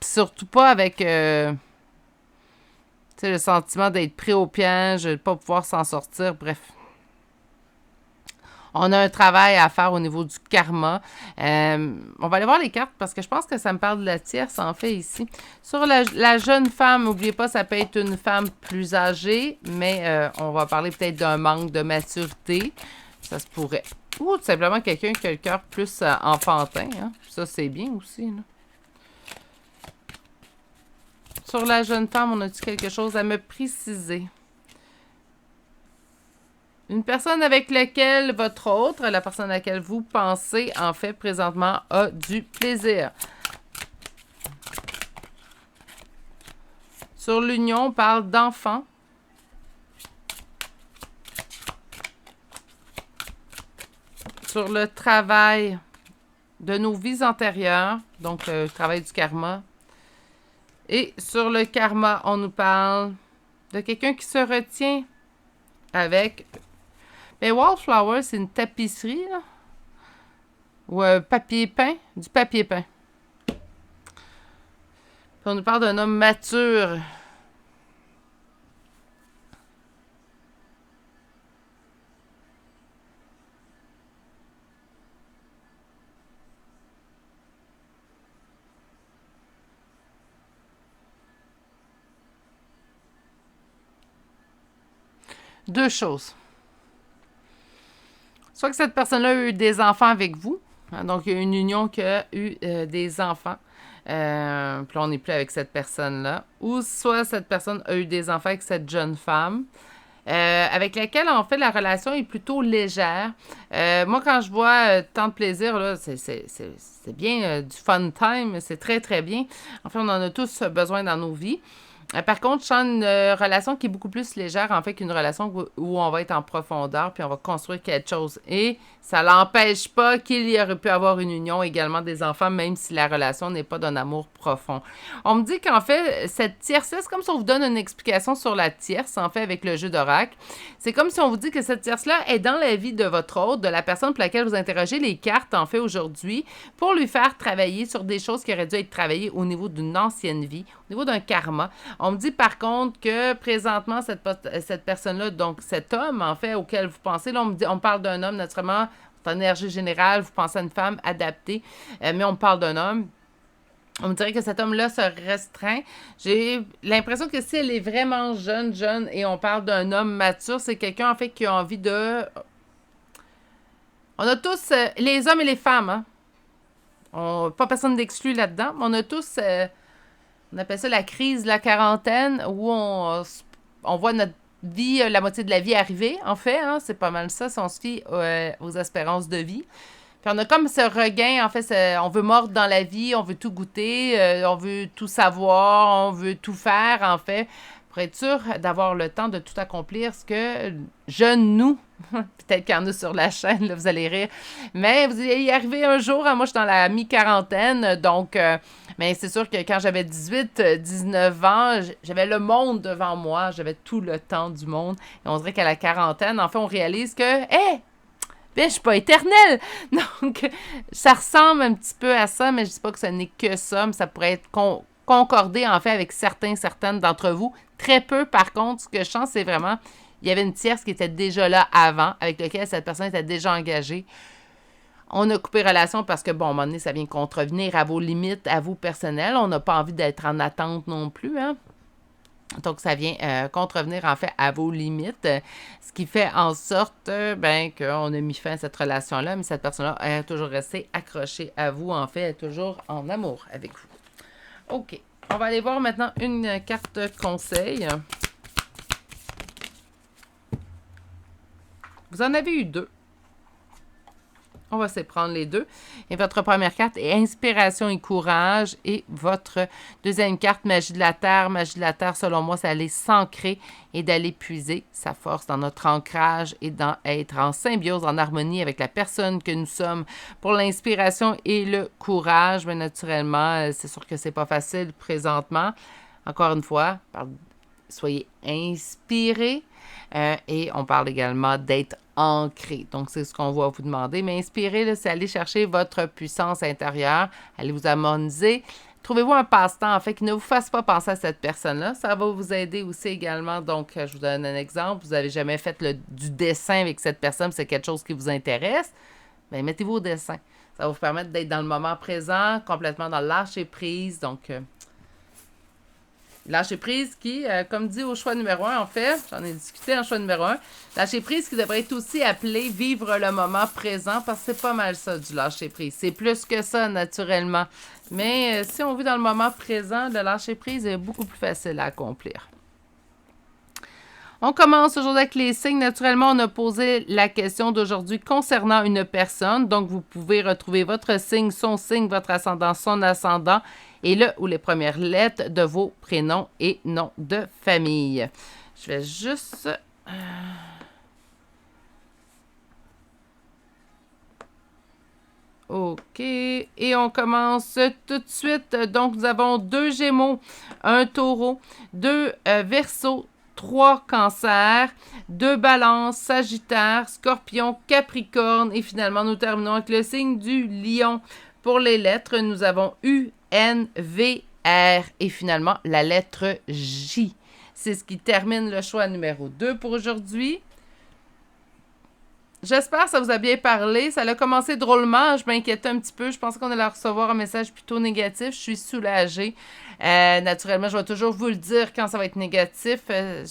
Speaker 1: Surtout pas avec le sentiment d'être pris au piège, de ne pas pouvoir s'en sortir, bref. On a un travail à faire au niveau du karma. On va aller voir les cartes parce que je pense que ça me parle de la tierce, en fait, ici. Sur la jeune femme, n'oubliez pas, ça peut être une femme plus âgée, mais on va parler peut-être d'un manque de maturité. Ça se pourrait. Ou tout simplement quelqu'un qui a le cœur plus enfantin. Hein. Ça, c'est bien aussi. Là. Sur la jeune femme, on a-tu quelque chose à me préciser? Une personne avec laquelle votre autre, la personne à laquelle vous pensez, en fait, présentement, a du plaisir. Sur l'union, on parle d'enfants. Sur le travail de nos vies antérieures, donc le travail du karma. Et sur le karma, on nous parle de quelqu'un qui se retient avec... Mais Wallflower, c'est une tapisserie, là. Ou papier peint. Du papier peint. Puis on nous parle d'un homme mature. Deux choses. Soit que cette personne-là a eu des enfants avec vous. Hein, donc, il y a une union qui a eu des enfants. Puis là, on n'est plus avec cette personne-là. Ou soit cette personne a eu des enfants avec cette jeune femme. Avec laquelle, en fait, la relation est plutôt légère. Moi, quand je vois tant de plaisir, là, c'est bien du fun time. C'est très, très bien. En fait, on en a tous besoin dans nos vies. Par contre, je sens une relation qui est beaucoup plus légère, en fait, qu'une relation où on va être en profondeur, puis on va construire quelque chose. Et ça n'empêche pas qu'il y aurait pu avoir une union également des enfants, même si la relation n'est pas d'un amour profond. On me dit qu'en fait, cette tierce-là, c'est comme si on vous donne une explication sur la tierce, en fait, avec le jeu d'oracle. C'est comme si on vous dit que cette tierce-là est dans la vie de votre hôte, de la personne pour laquelle vous interrogez les cartes, en fait, aujourd'hui, pour lui faire travailler sur des choses qui auraient dû être travaillées au niveau d'une ancienne vie, au niveau d'un karma. On me dit par contre que présentement, cette personne-là, donc cet homme, en fait, auquel vous pensez, là, on parle d'un homme, naturellement, c'est en énergie générale, vous pensez à une femme adaptée, mais on parle d'un homme. On me dirait que cet homme-là se restreint. J'ai l'impression que si elle est vraiment jeune, et on parle d'un homme mature, c'est quelqu'un, en fait, qui a envie de... On a tous, les hommes et les femmes, hein? Pas personne d'exclu là-dedans, mais on a tous... on appelle ça la crise de la quarantaine, où on voit notre vie, la moitié de la vie arriver, en fait. Hein, c'est pas mal ça, si on se fie aux espérances de vie. Puis on a comme ce regain, en fait, on veut mordre dans la vie, on veut tout goûter, on veut tout savoir, on veut tout faire, en fait, pour être sûr d'avoir le temps de tout accomplir, ce que jeunes nous, peut-être qu'il y en a sur la chaîne, là, vous allez rire, mais vous allez y arriver un jour, hein, moi je suis dans la mi-quarantaine, donc, mais c'est sûr que quand j'avais 19 ans, j'avais le monde devant moi, j'avais tout le temps du monde, et on dirait qu'à la quarantaine, en fait, on réalise que, hé! Ben, je suis pas éternelle! Donc, ça ressemble un petit peu à ça, mais je dis pas que ce n'est que ça, mais ça pourrait être concordé, en fait, avec certaines d'entre vous. Très peu, par contre, ce que je sens, c'est vraiment, il y avait une tierce qui était déjà là avant, avec laquelle cette personne était déjà engagée. On a coupé relation parce que, bon, à un moment donné, ça vient contrevenir à vos limites, à vous personnelles. On n'a pas envie d'être en attente non plus, hein. Donc, ça vient contrevenir, en fait, à vos limites, ce qui fait en sorte, qu'on a mis fin à cette relation-là, mais cette personne-là est toujours restée accrochée à vous, en fait, elle est toujours en amour avec vous. OK. On va aller voir maintenant une carte conseil. Vous en avez eu deux. On va se prendre les deux. Et votre première carte est inspiration et courage. Et votre deuxième carte, magie de la terre. Magie de la terre, selon moi, c'est aller s'ancrer et d'aller puiser sa force dans notre ancrage et dans être en symbiose, en harmonie avec la personne que nous sommes. Pour l'inspiration et le courage, bien naturellement, c'est sûr que c'est pas facile présentement. Encore une fois, soyez inspirés. Et on parle également d'être ancré. Donc, c'est ce qu'on va vous demander. Mais inspirer, là, c'est aller chercher votre puissance intérieure, aller vous harmoniser. Trouvez-vous un passe-temps, en fait, qui ne vous fasse pas penser à cette personne-là. Ça va vous aider aussi également. Donc, je vous donne un exemple. Vous n'avez jamais fait du dessin avec cette personne, c'est quelque chose qui vous intéresse. Bien, mettez-vous au dessin. Ça va vous permettre d'être dans le moment présent, complètement dans le lâcher-prise. Donc, lâcher prise qui, comme dit au choix numéro 1, en fait, j'en ai discuté en choix numéro 1, lâcher prise qui devrait être aussi appelé vivre le moment présent parce que c'est pas mal ça du lâcher prise. C'est plus que ça, naturellement. Mais si on vit dans le moment présent, le lâcher prise est beaucoup plus facile à accomplir. On commence aujourd'hui avec les signes. Naturellement, on a posé la question d'aujourd'hui concernant une personne. Donc, vous pouvez retrouver votre signe, votre ascendant, son ascendant et le ou les premières lettres de vos prénoms et noms de famille. Je vais juste... OK. Et on commence tout de suite. Donc, nous avons 2 Gémeaux, 1 Taureau, 2 Verseaux, 3 Cancers, 2 Balances, Sagittaire, Scorpion, Capricorne. Et finalement, nous terminons avec le signe du Lion. Pour les lettres, nous avons U, N, V, R et finalement la lettre J. C'est ce qui termine le choix numéro 2 pour aujourd'hui. J'espère que ça vous a bien parlé. Ça a commencé drôlement. Je m'inquiétais un petit peu. Je pensais qu'on allait recevoir un message plutôt négatif. Je suis soulagée. Naturellement, je vais toujours vous le dire quand ça va être négatif. Je ne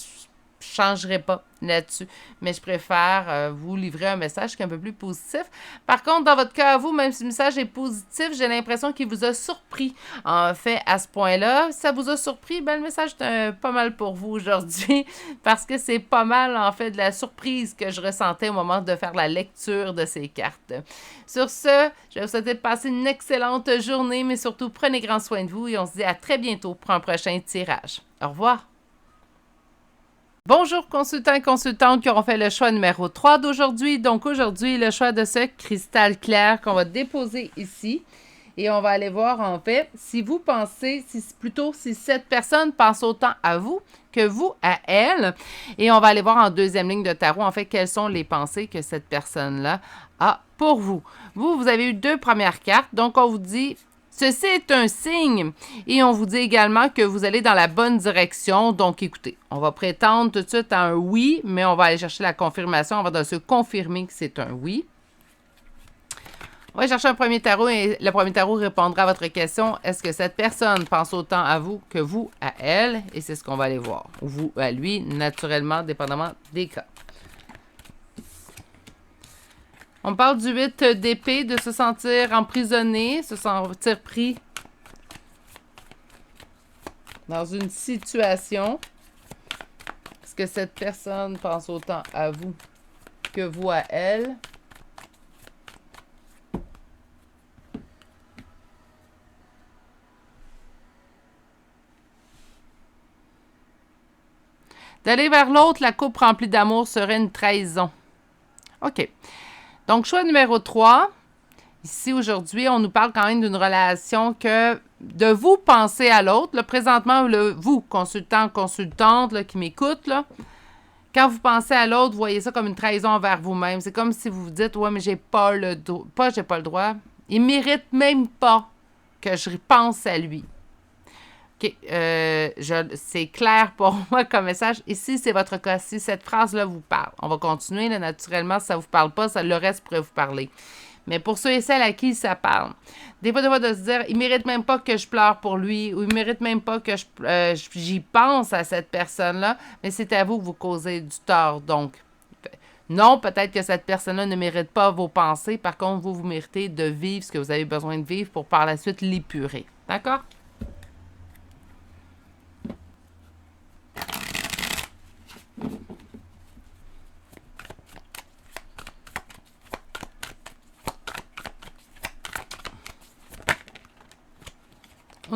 Speaker 1: changerai pas là-dessus. Mais je préfère vous livrer un message qui est un peu plus positif. Par contre, dans votre cas à vous, même si le message est positif, j'ai l'impression qu'il vous a surpris. En fait, à ce point-là, si ça vous a surpris, ben, le message est pas mal pour vous aujourd'hui parce que c'est pas mal, en fait, de la surprise que je ressentais au moment de faire la lecture de ces cartes. Sur ce, je vais vous souhaiter de passer une excellente journée, mais surtout, prenez grand soin de vous et on se dit à très bientôt pour un prochain tirage. Au revoir! Bonjour consultants et consultantes qui auront fait le choix numéro 3 d'aujourd'hui. Donc aujourd'hui, le choix de ce cristal clair qu'on va déposer ici. Et on va aller voir en fait si vous pensez, si cette personne pense autant à vous que vous à elle. Et on va aller voir en deuxième ligne de tarot en fait quelles sont les pensées que cette personne-là a pour vous. Vous avez eu 2 premières cartes. Donc on vous dit... Ceci est un signe et on vous dit également que vous allez dans la bonne direction. Donc, écoutez, on va prétendre tout de suite à un oui, mais on va aller chercher la confirmation. On va se confirmer que c'est un oui. On va chercher un premier tarot et le premier tarot répondra à votre question. Est-ce que cette personne pense autant à vous que vous à elle? Et c'est ce qu'on va aller voir. Ou vous à lui, naturellement, dépendamment des cas. On parle du 8 d'épée, de se sentir emprisonné, se sentir pris dans une situation. Est-ce que cette personne pense autant à vous que vous à elle? D'aller vers l'autre, la coupe remplie d'amour serait une trahison. OK. Donc, choix numéro 3. Ici, aujourd'hui, on nous parle quand même d'une relation que de vous penser à l'autre. Là, présentement, vous, consultant, consultante, là, qui m'écoute, là, quand vous pensez à l'autre, vous voyez ça comme une trahison envers vous-même. C'est comme si vous vous dites, ouais, mais j'ai pas le droit. J'ai pas le droit. Il mérite même pas que je pense à lui. OK. C'est clair pour moi comme message. Ici, c'est votre cas. Si cette phrase-là vous parle, on va continuer. Là, naturellement, si ça ne vous parle pas, le reste pourrait vous parler. Mais pour ceux et celles à qui ça parle, des fois, de se dire, il ne mérite même pas que je pleure pour lui ou il ne mérite même pas que j'y pense à cette personne-là, mais c'est à vous que vous causez du tort. Donc, non, peut-être que cette personne-là ne mérite pas vos pensées. Par contre, vous méritez de vivre ce que vous avez besoin de vivre pour par la suite l'épurer. D'accord?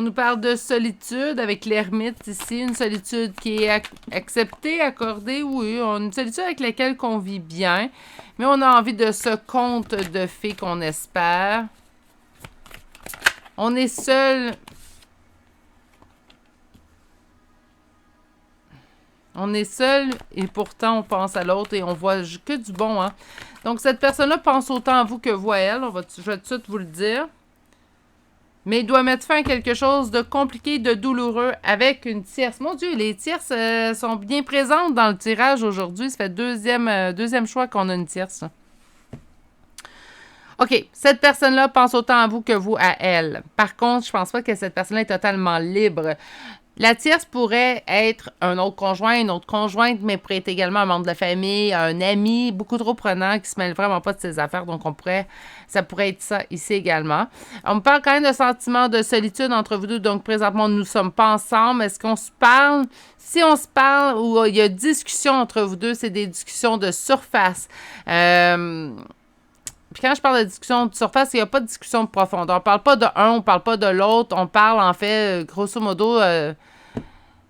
Speaker 1: On nous parle de solitude avec l'ermite ici. Une solitude qui est acceptée, accordée, oui. Une solitude avec laquelle on vit bien. Mais on a envie de ce conte de fées qu'on espère. On est seul. On est seul et pourtant on pense à l'autre et on voit que du bon, hein. Donc cette personne-là pense autant à vous que vous à elle. Je vais tout de suite vous le dire. Mais il doit mettre fin à quelque chose de compliqué, de douloureux avec une tierce. Mon Dieu, les tierces sont bien présentes dans le tirage aujourd'hui. Ça fait deuxième choix qu'on a une tierce. OK, cette personne-là pense autant à vous que vous à elle. Par contre, je pense pas que cette personne-là est totalement libre. La tierce pourrait être un autre conjoint, une autre conjointe, mais pourrait être également un membre de la famille, un ami, beaucoup trop prenant, qui se mêle vraiment pas de ses affaires. Donc, ça pourrait être ça ici également. On me parle quand même de sentiments de solitude entre vous deux. Donc, présentement, nous ne sommes pas ensemble. Est-ce qu'on se parle? Si on se parle ou il y a discussion entre vous deux, c'est des discussions de surface. Puis quand je parle de discussion de surface, il n'y a pas de discussion de profondeur. On ne parle pas de un, on ne parle pas de l'autre. On parle, en fait, grosso modo,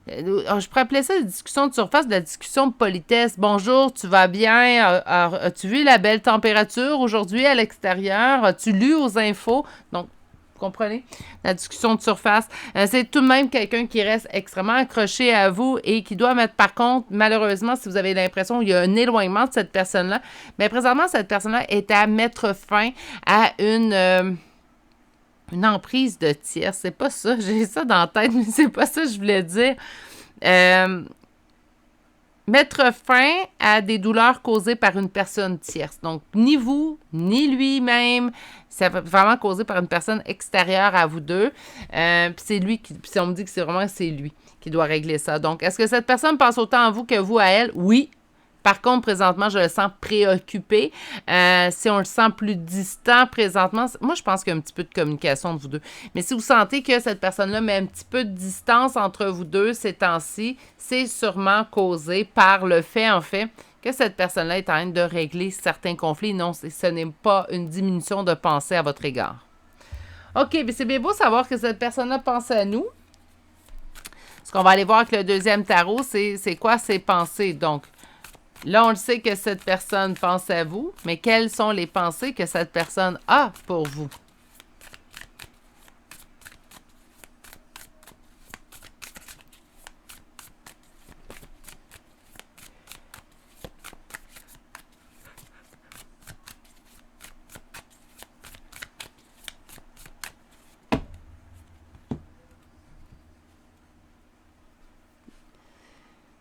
Speaker 1: je pourrais appeler ça des discussions de surface, de la discussion de politesse. Bonjour, tu vas bien? As-tu vu la belle température aujourd'hui à l'extérieur? As-tu lu aux infos? Donc, vous comprenez? La discussion de surface. C'est tout de même quelqu'un qui reste extrêmement accroché à vous et qui doit mettre, par contre, malheureusement, si vous avez l'impression qu'il y a un éloignement de cette personne-là, mais présentement, cette personne-là est à mettre fin à une emprise de tierce. C'est pas ça. J'ai ça dans la tête, mais c'est pas ça que je voulais dire. Mettre fin à des douleurs causées par une personne tierce. Donc, ni vous, ni lui-même. Ça va vraiment causé par une personne extérieure à vous deux. Puis c'est lui qui... Puis on me dit que c'est lui qui doit régler ça. Donc, est-ce que cette personne pense autant à vous que vous à elle? Oui. Par contre, présentement, je le sens préoccupé. Si on le sent plus distant présentement, moi, je pense qu'il y a un petit peu de communication entre vous deux. Mais si vous sentez que cette personne-là met un petit peu de distance entre vous deux ces temps-ci, c'est sûrement causé par le fait, en fait, que cette personne-là est en train de régler certains conflits. Non, ce n'est pas une diminution de pensée à votre égard. OK, mais c'est bien beau savoir que cette personne-là pense à nous. Ce qu'on va aller voir avec le deuxième tarot, c'est quoi ses pensées. Donc, là, on le sait que cette personne pense à vous, mais quelles sont les pensées que cette personne a pour vous?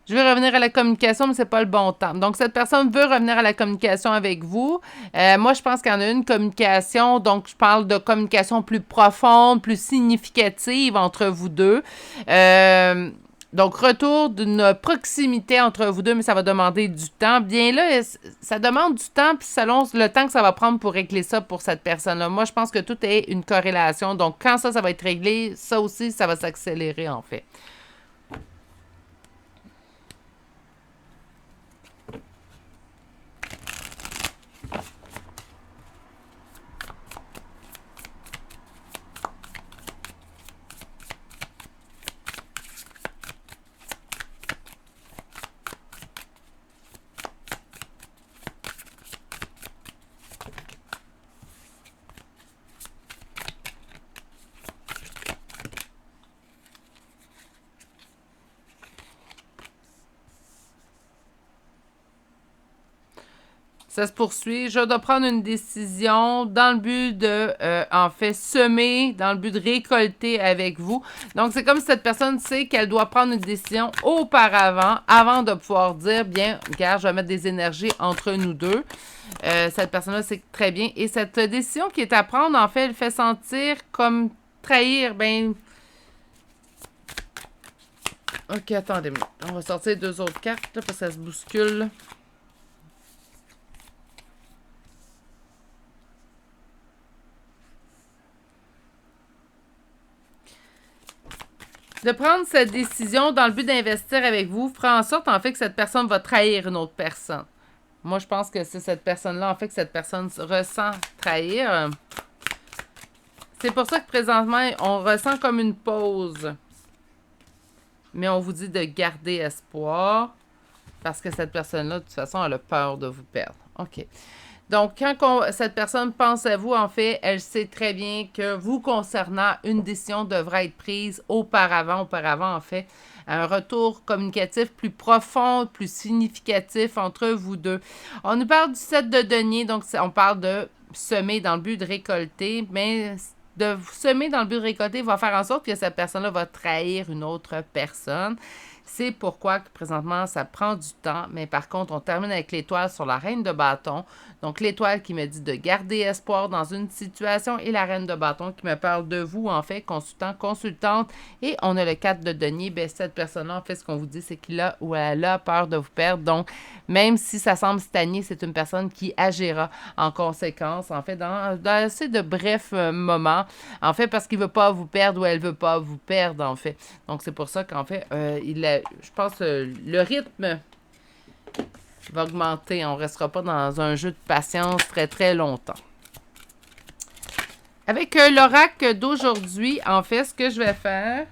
Speaker 1: Je veux revenir à la communication, mais c'est pas le bon temps. Donc, cette personne veut revenir à la communication avec vous. Moi, je pense qu'il y en a une communication. Donc, je parle de communication plus profonde, plus significative entre vous deux. Donc, retour d'une proximité entre vous deux, mais ça va demander du temps. Bien là, ça demande du temps, puis selon le temps que ça va prendre pour régler ça pour cette personne-là. Moi, je pense que tout est une corrélation. Donc, quand ça va être réglé, ça aussi, ça va s'accélérer, en fait. Ça se poursuit. Je dois prendre une décision dans le but de, en fait, semer, dans le but de récolter avec vous. Donc, c'est comme si cette personne sait qu'elle doit prendre une décision auparavant, avant de pouvoir dire, bien, regarde, je vais mettre des énergies entre nous deux. Cette personne-là sait très bien. Et cette décision qui est à prendre, en fait, elle fait sentir comme trahir, ben... OK, attendez. On va sortir deux autres cartes, là, parce que ça se bouscule. De prendre cette décision dans le but d'investir avec vous fera en sorte, en fait, que cette personne va trahir une autre personne. Moi, je pense que c'est cette personne-là, en fait, que cette personne ressent trahir. C'est pour ça que présentement, on ressent comme une pause. Mais on vous dit de garder espoir. Parce que cette personne-là, de toute façon, elle a peur de vous perdre. OK. Donc, quand cette personne pense à vous, en fait, elle sait très bien que vous concernant, une décision devra être prise auparavant, en fait, un retour communicatif plus profond, plus significatif entre vous deux. On nous parle du 7 de denier, donc on parle de semer dans le but de récolter, mais de semer dans le but de récolter va faire en sorte que cette personne-là va trahir une autre personne. C'est pourquoi que présentement, ça prend du temps. Mais par contre, on termine avec l'étoile sur la reine de bâton. Donc, l'étoile qui me dit de garder espoir dans une situation et la reine de bâton qui me parle de vous, en fait, consultant, consultante. Et on a le 4 de denier. Bien, cette personne-là, en fait, ce qu'on vous dit, c'est qu'il a ou elle a peur de vous perdre. Donc, même si ça semble stagner, c'est une personne qui agira en conséquence, en fait, dans assez de brefs moments. En fait, parce qu'il ne veut pas vous perdre ou elle ne veut pas vous perdre, en fait. Donc, c'est pour ça qu'en fait, je pense que le rythme va augmenter. On ne restera pas dans un jeu de patience très, très longtemps. Avec l'oracle d'aujourd'hui, en fait, ce que je vais faire,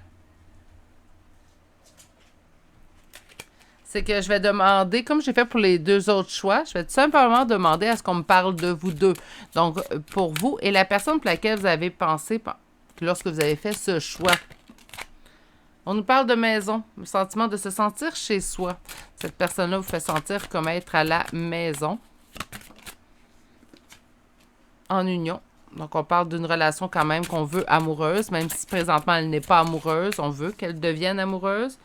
Speaker 1: c'est que je vais demander, comme j'ai fait pour les deux autres choix, je vais tout simplement demander à ce qu'on me parle de vous deux. Donc, pour vous et la personne pour laquelle vous avez pensé lorsque vous avez fait ce choix. On nous parle de maison, le sentiment de se sentir chez soi. Cette personne-là vous fait sentir comme être à la maison, en union. Donc, on parle d'une relation quand même qu'on veut amoureuse, même si présentement elle n'est pas amoureuse, on veut qu'elle devienne amoureuse.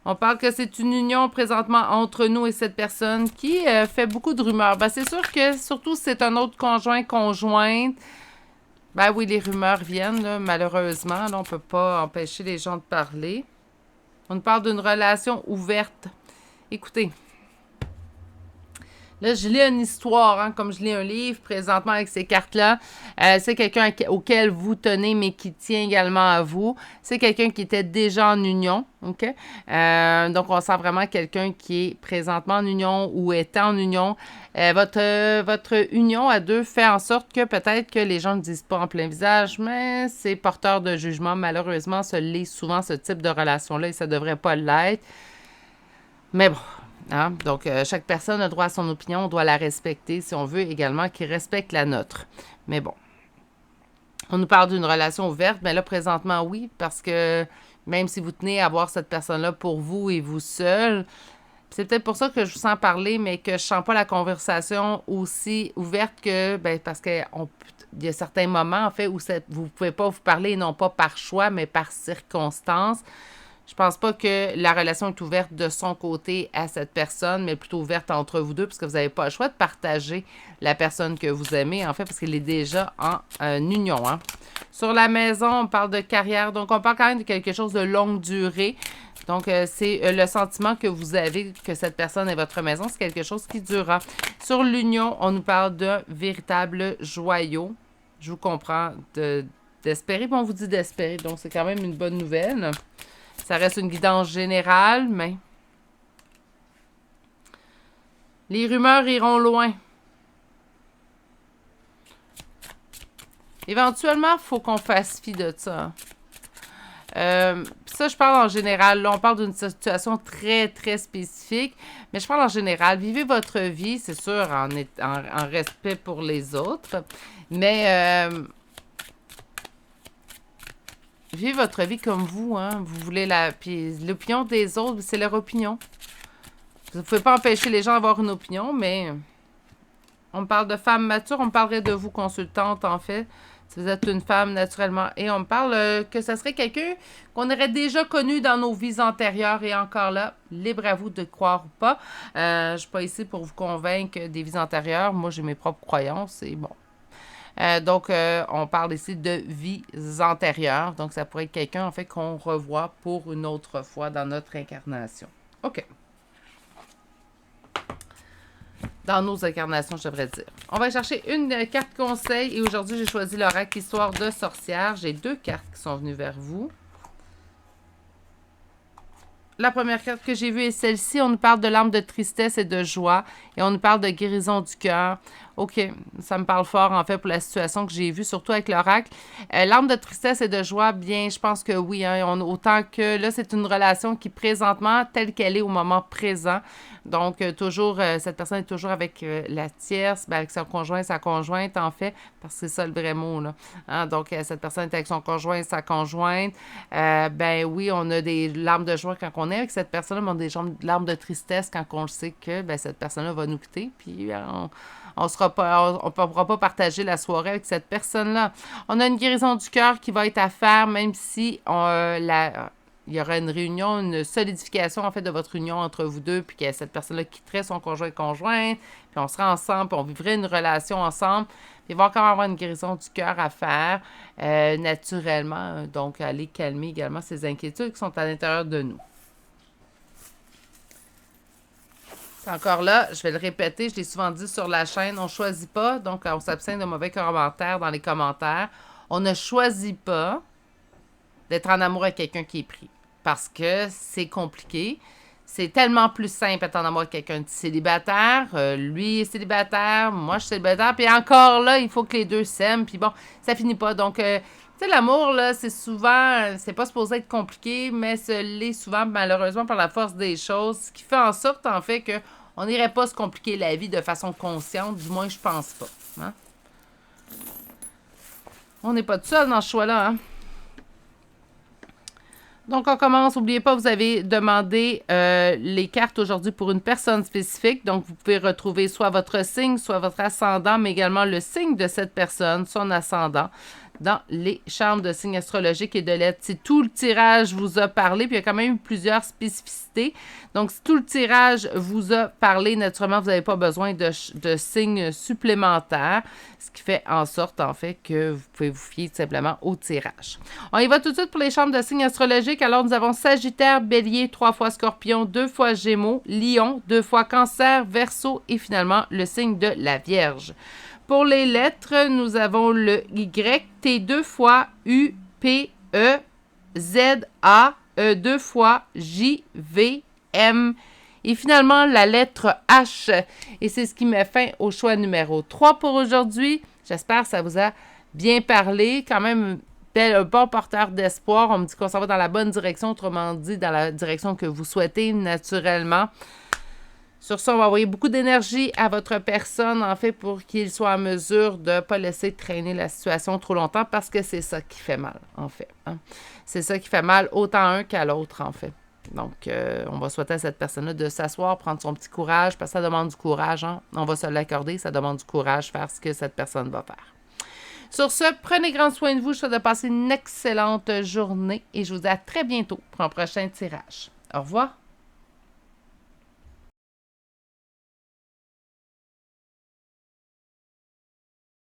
Speaker 1: On parle que c'est une union présentement entre nous et cette personne qui fait beaucoup de rumeurs. Ben, c'est sûr que, surtout si c'est un autre conjointe, ben oui, les rumeurs viennent, là, malheureusement. Là, on ne peut pas empêcher les gens de parler. On parle d'une relation ouverte. Écoutez, là, je lis une histoire, hein, comme je lis un livre présentement avec ces cartes-là. C'est quelqu'un auquel vous tenez, mais qui tient également à vous. C'est quelqu'un qui était déjà en union, OK? Donc, on sent vraiment quelqu'un qui est présentement en union ou est en union. Votre union à deux fait en sorte que peut-être que les gens ne disent pas en plein visage, mais c'est porteur de jugement. Malheureusement, ça l'est souvent, ce type de relation-là, et ça ne devrait pas l'être. Mais bon. Hein? Donc, chaque personne a droit à son opinion, on doit la respecter si on veut également qu'il respecte la nôtre. Mais bon, on nous parle d'une relation ouverte, mais là, présentement, oui, parce que même si vous tenez à avoir cette personne-là pour vous et vous seul, c'est peut-être pour ça que je vous sens parler, mais que je ne sens pas la conversation aussi ouverte que, ben, parce qu'il y a certains moments, en fait, où vous ne pouvez pas vous parler, non pas par choix, mais par circonstance. Je pense pas que la relation est ouverte de son côté à cette personne, mais plutôt ouverte entre vous deux, parce que vous n'avez pas le choix de partager la personne que vous aimez, en fait, parce qu'elle est déjà en union. Hein. Sur la maison, on parle de carrière, donc on parle quand même de quelque chose de longue durée. Donc, c'est le sentiment que vous avez que cette personne est votre maison, c'est quelque chose qui durera. Sur l'union, on nous parle d'un véritable joyau. Je vous comprends d'espérer, mais on vous dit d'espérer, donc c'est quand même une bonne nouvelle. Ça reste une guidance générale, mais les rumeurs iront loin. Éventuellement, il faut qu'on fasse fi de ça. Ça, je parle en général. Là, on parle d'une situation très, très spécifique, mais je parle en général. Vivez votre vie, c'est sûr, en respect pour les autres, mais vivez votre vie comme vous, hein. Vous voulez puis l'opinion des autres, c'est leur opinion. Vous ne pouvez pas empêcher les gens d'avoir une opinion, mais on parle de femme mature, on parlerait de vous, consultante, en fait. Si vous êtes une femme, naturellement. Et on me parle que ça serait quelqu'un qu'on aurait déjà connu dans nos vies antérieures. Et encore là, libre à vous de croire ou pas. Je ne suis pas ici pour vous convaincre des vies antérieures. Moi, j'ai mes propres croyances et bon. Donc, on parle ici de vies antérieures. Donc, ça pourrait être quelqu'un, en fait, qu'on revoit pour une autre fois dans notre incarnation. OK. Dans nos incarnations, je devrais dire. On va chercher une carte conseil. Et aujourd'hui, j'ai choisi l'oracle Histoire de sorcière. J'ai deux cartes qui sont venues vers vous. La première carte que j'ai vue est celle-ci. On nous parle de l'âme de tristesse et de joie. Et on nous parle de guérison du cœur. OK, ça me parle fort, en fait, pour la situation que j'ai vue, surtout avec l'oracle. L'arme de tristesse et de joie, bien, je pense que oui, hein, autant que là, c'est une relation qui, présentement, telle qu'elle est au moment présent, donc toujours, cette personne est toujours avec la tierce, ben, avec son conjoint, sa conjointe, en fait, parce que c'est ça le vrai mot, là. Hein, donc, cette personne est avec son conjoint, sa conjointe. Ben oui, on a des larmes de joie quand on est avec cette personne-là, mais on a des larmes de tristesse quand on le sait que ben, cette personne-là va nous quitter, puis on ne pourra pas partager la soirée avec cette personne-là. On a une guérison du cœur qui va être à faire, même si il y aura une réunion, une solidification en fait de votre union entre vous deux, puis que cette personne-là quitterait son conjoint et conjointe, puis on sera ensemble, puis on vivrait une relation ensemble. Puis il va encore avoir une guérison du cœur à faire, naturellement. Donc, aller calmer également ces inquiétudes qui sont à l'intérieur de nous. Encore là, je vais le répéter, je l'ai souvent dit sur la chaîne, on ne choisit pas, donc on s'abstient de mauvais commentaires dans les commentaires. On ne choisit pas d'être en amour avec quelqu'un qui est pris, parce que c'est compliqué. C'est tellement plus simple d'être en amour avec quelqu'un de célibataire. Lui est célibataire, moi je suis célibataire, puis encore là, il faut que les deux s'aiment, puis bon, ça finit pas. Donc, tu sais, l'amour, là, c'est souvent, c'est pas supposé être compliqué, mais ce l'est souvent, malheureusement, par la force des choses, ce qui fait en sorte, en fait, que on n'irait pas se compliquer la vie de façon consciente, du moins, je pense pas. Hein? On n'est pas tout seul dans ce choix-là. Hein? Donc, on commence. N'oubliez pas, vous avez demandé les cartes aujourd'hui pour une personne spécifique. Donc, vous pouvez retrouver soit votre signe, soit votre ascendant, mais également le signe de cette personne, son ascendant, dans les charmes de signes astrologiques et de lettres. Si tout le tirage vous a parlé, puis il y a quand même eu plusieurs spécificités. Donc, si tout le tirage vous a parlé, naturellement, vous n'avez pas besoin de signes supplémentaires, ce qui fait en sorte, en fait, que vous pouvez vous fier tout simplement au tirage. On y va tout de suite pour les charmes de signes astrologiques. Alors, nous avons Sagittaire, Bélier, 3 fois Scorpion, 2 fois Gémeaux, Lion, 2 fois Cancer, Verseau et finalement le signe de la Vierge. Pour les lettres, nous avons le Y, T 2 fois, U, P, E, Z, A, E 2 fois, J, V, M. Et finalement, la lettre H. Et c'est ce qui met fin au choix numéro 3 pour aujourd'hui. J'espère que ça vous a bien parlé. Quand même, un bon porteur d'espoir. On me dit qu'on s'en va dans la bonne direction, autrement dit, dans la direction que vous souhaitez naturellement. Sur ça, on va envoyer beaucoup d'énergie à votre personne, en fait, pour qu'il soit en mesure de ne pas laisser traîner la situation trop longtemps, parce que c'est ça qui fait mal, en fait. Hein? C'est ça qui fait mal autant à un qu'à l'autre, en fait. Donc, on va souhaiter à cette personne-là de s'asseoir, prendre son petit courage, parce que ça demande du courage. Hein? On va se l'accorder, ça demande du courage, faire ce que cette personne va faire. Sur ce, prenez grand soin de vous. Je souhaite de passer une excellente journée et je vous dis à très bientôt pour un prochain tirage. Au revoir.